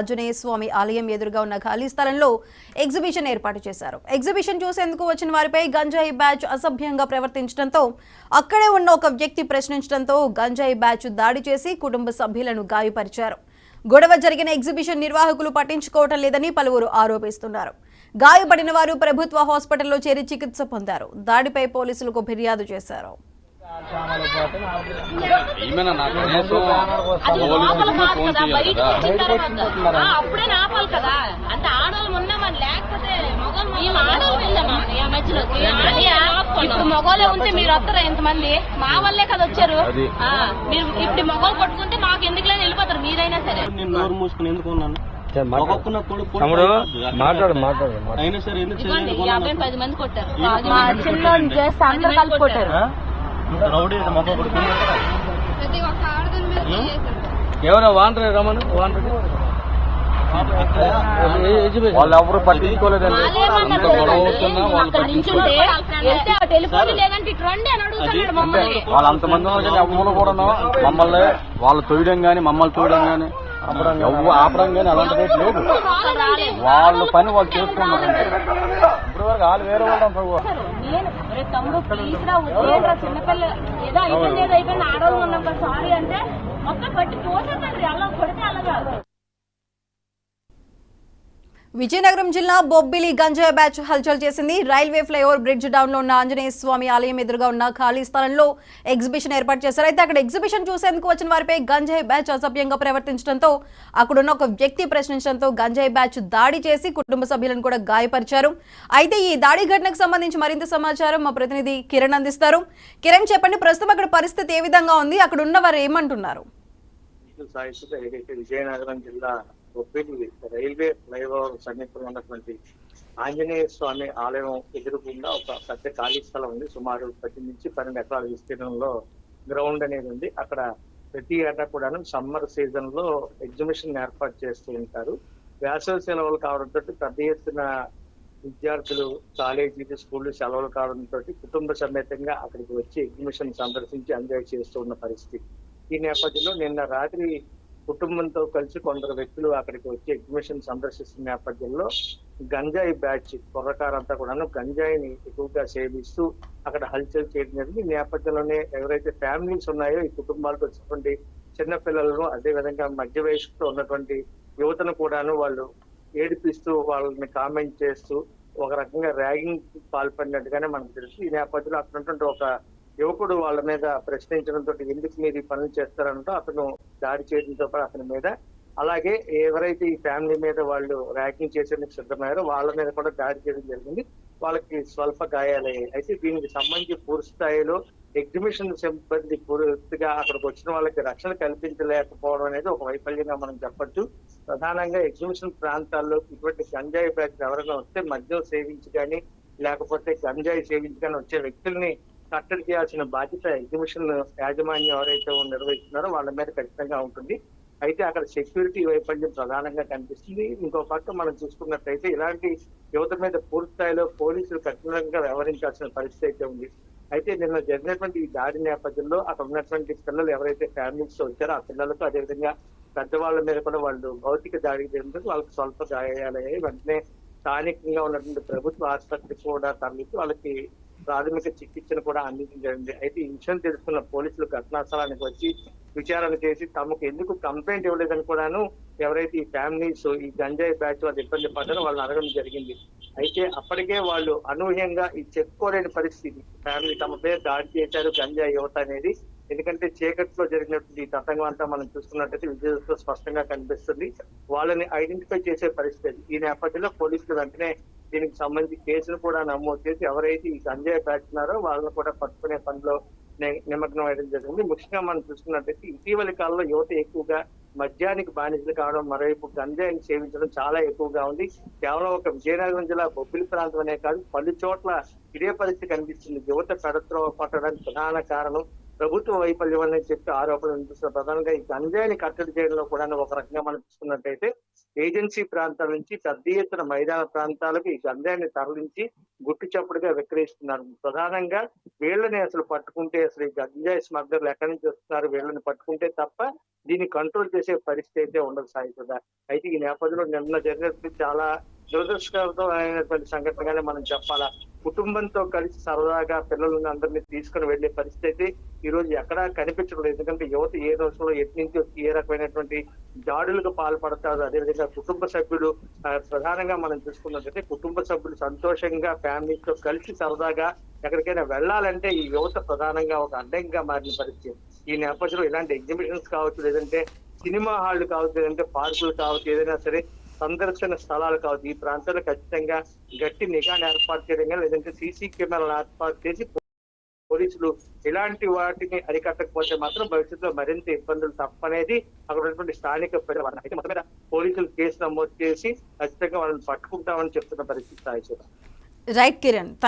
ఆంజనేయ స్వామి ఆలయం ఎదురుగా ఉన్న ఖాళీ స్థలంలో ఎగ్జిబిషన్ ఏర్పాటు చేశారు. ఎగ్జిబిషన్ చూసేందుకు వచ్చిన వారిపై గంజాయి బ్యాచ్ అసభ్యంగా ప్రవర్తించడంతో అక్కడే ఉన్న ఒక వ్యక్తి ప్రశ్నించడంతో గంజాయి బ్యాచ్ దాడి చేసి కుటుంబ సభ్యులను గాయపరిచారు. గొడవ జరిగిన ఎగ్జిబిషన్ నిర్వాహకులు పట్టించుకోవటం లేదని పలువురు ఆరోపిస్తున్నారు. గాయపడిన వారు ప్రభుత్వ హాస్పిటల్లో చేరి చికిత్స పొందారు. దాడిపై పోలీసులకు ఫిర్యాదు చేశారు. ఇప్పుడు మొగోలే ఉంటే మీరు వస్తారా? ఎంతమంది మా వల్లే కదా వచ్చారు. మీరు ఇప్పుడు మొగోలు కొట్టుకుంటే మాకు ఎందుకులే వెళ్ళిపోతారు. మీరైనా సరే నేను నోరు మూసుకుని ఎందుకు ఉన్నాను? అయినా సరే 50 మంది కొట్టారు. మా చిన్నోని చేస్తే అందరూ కలిపి కొట్టారు. ఎవరో వాంటరే రమను వాంటరే వాళ్ళు ఎవరు పట్టించుకోలేదండి. వాళ్ళు అంతమంది ఎవరు కూడా మమ్మల్ని వాళ్ళు తొయ్యడం గానీ మమ్మల్ని తోయడం గానీ ఆపడం గానీ అలాంటి రేటు లేదు. వాళ్ళ పని వాళ్ళు చేసుకున్నారంటే ఇప్పుడు వరకు వాళ్ళు వేరే వాళ్ళు తమ్ముడు ప్లీజ్ రా చిన్నపిల్ల ఏదో అయిపోయింది ఆడవాళ్ళు ఉన్నాం కదా సారీ అంటే మొత్తం పట్టి తోసేదండి. అలా కొడితే అలాగా. విజయనగరం జిల్లా బొబ్బిలి గంజాయి బ్యాచ్ హల్చల్ చేసింది. రైల్వే ఫ్లైఓవర్ బ్రిడ్జ్ డౌన్ లో ఉన్న ఆంజనేయ స్వామి ఆలయం ఎదురుగా ఉన్న ఖాళీ స్థలంలో ఎగ్జిబిషన్ ఏర్పాటు చేశారు. అయితే అక్కడ ఎగ్జిబిషన్ చూసేందుకు వచ్చిన వారిపై గంజాయి బ్యాచ్ అసభ్యంగా ప్రవర్తించడంతో అక్కడున్న ఒక వ్యక్తి ప్రశ్నించడంతో గంజాయి బ్యాచ్ దాడి చేసి కుటుంబ సభ్యులను కూడా గాయపరిచారు. అయితే ఈ దాడి ఘటనకు సంబంధించి మరింత సమాచారం మా ప్రతినిధి కిరణ్ అందిస్తారు. కిరణ్ చెప్పండి, ప్రస్తుతం అక్కడ పరిస్థితి ఏ విధంగా ఉంది? అక్కడ ఉన్న వారు ఏమంటున్నారు? విజయనగరం జిల్లా బొబ్బిలి రైల్వే ఫ్లైఓవర్ సమీపంలో ఉన్నటువంటి ఆంజనేయ స్వామి ఆలయం ఎదురుగుండా ఒక పెద్ద ఖాళీ స్థలం ఉంది. సుమారు 10 నుంచి 12 ఎకరాల విస్తీర్ణంలో గ్రౌండ్ అనేది ఉంది. అక్కడ ప్రతి ఏటా కూడాను సమ్మర్ సీజన్ లో ఎగ్జిబిషన్ ఏర్పాటు చేస్తూ ఉంటారు. వేసవి సెలవులు కావడంతో పెద్ద ఎత్తున విద్యార్థులు కాలేజీలు స్కూళ్ళు సెలవులు కావడంతో కుటుంబ సమేతంగా అక్కడికి వచ్చి ఎగ్జిబిషన్ సందర్శించి ఎంజాయ్ చేస్తూ ఉన్న పరిస్థితి. ఈ నేపథ్యంలో నిన్న రాత్రి కుటుంబంతో కలిసి కొందరు వ్యక్తులు అక్కడికి వచ్చి ఎగ్జిబిషన్ సందర్శిస్తున్న నేపథ్యంలో గంజాయి బ్యాచ్ కుర్రకారంతా కూడాను గంజాయిని ఎక్కువగా సేవిస్తూ అక్కడ హల్చల్ చేయడం జరిగింది. ఈ నేపథ్యంలోనే ఎవరైతే ఫ్యామిలీస్ ఉన్నాయో ఈ కుటుంబాలకు వచ్చినటువంటి చిన్న పిల్లలను అదేవిధంగా మధ్య వయసుతో ఉన్నటువంటి యువతను కూడాను వాళ్ళు ఏడిపిస్తూ వాళ్ళని కామెంట్ చేస్తూ ఒక రకంగా ర్యాగింగ్ పాల్పడినట్టుగానే మనకు తెలుసు. ఈ నేపథ్యంలో అక్కడ ఉన్నటువంటి ఒక యువకుడు వాళ్ళ మీద ప్రశ్నించడంతో ఎందుకు మీరు ఈ పనులు చేస్తారంటూ అతను దాడి చేయడంతో పాటు అతని మీద, అలాగే ఎవరైతే ఈ ఫ్యామిలీ మీద వాళ్ళు ర్యాగింగ్ చేసేందుకు సిద్ధమయ్యారో వాళ్ళ మీద కూడా దాడి చేయడం జరిగింది. వాళ్ళకి స్వల్ప గాయాలయ్యాయి. అయితే దీనికి సంబంధించి పూర్తి స్థాయిలో ఎగ్జిబిషన్ సిబ్బంది పూర్తిగా అక్కడికి వచ్చిన వాళ్ళకి రక్షణ కల్పించలేకపోవడం అనేది ఒక వైఫల్యంగా మనం చెప్పొచ్చు. ప్రధానంగా ఎగ్జిబిషన్ ప్రాంతాల్లో ఇటువంటి గంజాయి బ్యాచ్ ఎవరైనా వస్తే మద్యం సేవించి కానీ లేకపోతే గంజాయి సేవించి కానీ వచ్చే వ్యక్తుల్ని కట్టడి చేయాల్సిన బాధ్యత ఎగ్జిబిషన్ యాజమాన్యం ఎవరైతే నిర్వహిస్తున్నారో వాళ్ళ మీద ఖచ్చితంగా ఉంటుంది. అయితే అక్కడ సెక్యూరిటీ వైఫల్యం ప్రధానంగా కనిపిస్తుంది. ఇంకో పక్క మనం చూసుకున్నట్లయితే ఇలాంటి యువత మీద పూర్తి స్థాయిలో పోలీసులు కఠినంగా వ్యవహరించాల్సిన పరిస్థితి అయితే ఉంది. అయితే నిన్న జరిగినటువంటి ఈ దాడి నేపథ్యంలో అక్కడ ఉన్నటువంటి పిల్లలు ఎవరైతే ఫ్యామిలీస్ వచ్చారో ఆ పిల్లలకు అదేవిధంగా పెద్దవాళ్ళ మీద కూడా వాళ్ళు భౌతిక దాడికి జరిగినందుకు వాళ్ళకి స్వల్ప గాయాలయ్యాయి. వెంటనే స్థానికంగా ఉన్నటువంటి ప్రభుత్వ ఆసుపత్రికి కూడా తరలించి వాళ్ళకి ప్రాథమిక చికిత్సను కూడా అందించండి. అయితే ఈ విషయం తెలుసుకున్న పోలీసులు ఘటనా స్థలానికి వచ్చి విచారణ చేసి తమకు ఎందుకు కంప్లైంట్ ఇవ్వలేదని కూడాను ఎవరైతే ఈ ఫ్యామిలీస్ ఈ గంజాయి బ్యాచ్ వాళ్ళు ఇబ్బంది పడ్డారో వాళ్ళని అడగడం జరిగింది. అయితే అప్పటికే వాళ్ళు అనూహ్యంగా ఈ చెప్పుకోలేని పరిస్థితి, ఫ్యామిలీ తమ పేరు దాడి చేశారు గంజాయి యువత అనేది. ఎందుకంటే చీకట్లో జరిగినటువంటి ఈ తతంగం అంతా మనం చూసుకున్నట్టయితే విజువల్స్లో స్పష్టంగా కనిపిస్తుంది. వాళ్ళని ఐడెంటిఫై చేసే పరిస్థితి. ఈ నేపథ్యంలో పోలీసులు వెంటనే దీనికి సంబంధించి కేసును కూడా నమోదు చేసి ఎవరైతే ఈ గంజాయి బ్యాచ్ ఉన్నారో వాళ్ళని కూడా పట్టుకునే పనిలో నిమగ్నం అయ్యడం జరిగింది. ముఖ్యంగా మనం చూసుకున్నట్టయితే ఇటీవలి కాలంలో యువత ఎక్కువగా మద్యానికి బానిసలు కావడం, మరోవైపు గంజాయిని సేవించడం చాలా ఎక్కువగా ఉంది. కేవలం ఒక విజయనగరం జిల్లా బొబ్బిలి ప్రాంతం అనే కాదు పలు చోట్ల ఇదే పరిస్థితి కనిపిస్తుంది. యువత పెడత్రో పట్టడానికి ప్రధాన కారణం ప్రభుత్వ వైఫల్యం అని చెప్పి ఆరోపణలు వినిపిస్తున్నారు. ప్రధానంగా ఈ గంజాయిని కట్టడి చేయడంలో కూడా ఒక రకంగా మనం చూసుకున్నట్టయితే ఏజెన్సీ ప్రాంతాల నుంచి పెద్ద ఎత్తున మైదాన ప్రాంతాలకు ఈ గంజాయిని తరలించి గుట్టు చప్పుడుగా విక్రయిస్తున్నారు. ప్రధానంగా వీళ్ళని అసలు పట్టుకుంటే అసలు ఈ గంజాయి స్మగ్లర్లు ఎక్కడి నుంచి వస్తున్నారు, వీళ్ళని పట్టుకుంటే తప్ప దీన్ని కంట్రోల్ చేసే పరిస్థితి అయితే ఉండదు సాయిదా. అయితే ఈ నేపథ్యంలో నిన్న జరిగినట్టు చాలా దురదృష్టకరమైనటువంటి సంఘటనగానే మనం చెప్పాలా. కుటుంబంతో కలిసి సరదాగా పిల్లలను అందరినీ తీసుకుని వెళ్లే పరిస్థితి అయితే ఈ రోజు ఎక్కడా కనిపించడం లేదు. ఎందుకంటే యువత ఏ రోజులో ఎటు నుంచి వచ్చి ఏ రకమైనటువంటి దాడులకు పాల్పడతారు. అదేవిధంగా కుటుంబ సభ్యులు ప్రధానంగా మనం చూసుకున్నట్లయితే కుటుంబ సభ్యులు సంతోషంగా ఫ్యామిలీతో కలిసి సరదాగా ఎక్కడికైనా వెళ్ళాలంటే ఈ యువత ప్రధానంగా ఒక అడ్డంగా మారిన పరిస్థితి. ఈ నేపథ్యంలో ఇలాంటి ఎగ్జిబిషన్స్ కావచ్చు, లేదంటే సినిమా హాళ్లు కావచ్చు, లేదంటే పార్కులు కావచ్చు, ఏదైనా సరే సందర్శన స్థలాలు కావచ్చు, ఈ ప్రాంతాల్లో ఖచ్చితంగా గట్టి నిఘాను ఏర్పాటు చేయడం, లేదంటే సీసీ కెమెరాలు ఏర్పాటు చేసి పోలీసులు ఇలాంటి వాటిని అరికట్టకపోతే మాత్రం భవిష్యత్తులో మరింత ఇబ్బందులు తప్పనేది అక్కడ ఉన్నటువంటి స్థానిక ప్రజలు. అయితే మొత్తం మీద పోలీసులు కేసు నమోదు చేసి ఖచ్చితంగా వాళ్ళని పట్టుకుంటామని చెప్తున్న పరిస్థితి. Right Kiran, thank